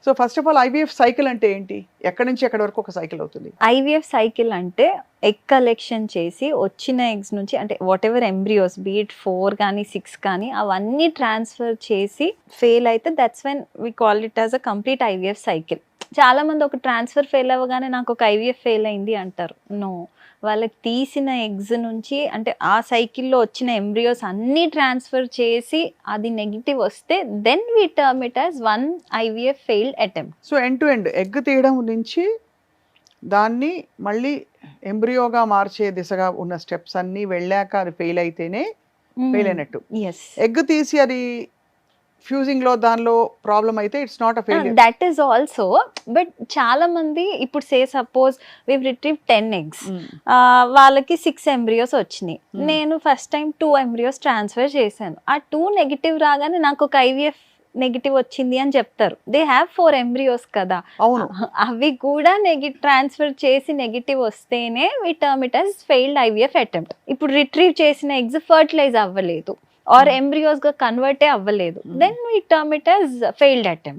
So first of all IVF cycle అంటే ఏంటి? ఎక్కడి నుంచి ఎక్కడి వరకు ఒక సైకిల్ అవుతుంది? ఐవీఎఫ్ సైకిల్ అంటే ఎగ్ కలెక్షన్ చేసి వచ్చిన ఎగ్స్ నుంచి అంటే వాట్ ఎవర్ ఎంబ్రియోస్ బీట్ 4 కానీ 6 కానీ అవన్నీ ట్రాన్స్ఫర్ చేసి ఫెయిల్ అయితే that's when we call it as a complete IVF cycle. చాలా మంది ఒక ట్రాన్స్ఫర్ ఫెయిల్ అవ్వగానే నాకు ఒక ఐవీఎఫ్ ఫెయిల్ అయింది అంటారు. నో, వాళ్ళకి తీసిన ఎగ్స్ నుంచి అంటే ఆ సైకిల్లో వచ్చిన ఎంబ్రియోస్ అన్నీ ట్రాన్స్ఫర్ చేసి అది నెగిటివ్ వస్తే then we term it as 1 IVF failed attempt. So end to end egg తీయడం నుంచి దాన్ని మళ్ళీ ఎంబ్రియోగా మార్చే దిశగా ఉన్న స్టెప్స్ అన్నీ వెళ్ళాక అది ఫెయిల్ అయితేనే ఫెయిల్ అయినట్టు. ఎస్, ఎగ్ తీసి అది ఫ్యూజింగ్ లో దానిలో ప్రాబ్లం అయితే it's not a failure. That is also. But చాలా మంది ఇప్పుడు సే సపోజ్ వి రిట్రీవ్ 10 eggs, వాళ్ళకి 6 ఎంబ్రియోస్ వచ్చినాయి. నేను ఫస్ట్ టైం 2 ఎంబ్రియోస్ ట్రాన్స్ఫర్ చేశాను. ఆ 2 నెగిటివ్ రాగానే నాకు ఒక ఐవీఎఫ్ నెగిటివ్ వచ్చింది అని చెప్తారు. దే హ్యావ్ 4 ఎంబ్రియోస్ కదా, అవును. అవి కూడా ట్రాన్స్ఫర్ చేసి నెగిటివ్ వస్తేనే we term it as failed IVF attempt. ఇప్పుడు రిట్రీవ్ చేసిన ఎగ్స్ ఫర్టిలైజ్ అవ్వలేదు ఆర్ ఎంబ్రియోస్ గా కన్వర్టే అవ్వలేదు, then we term it as failed attempt.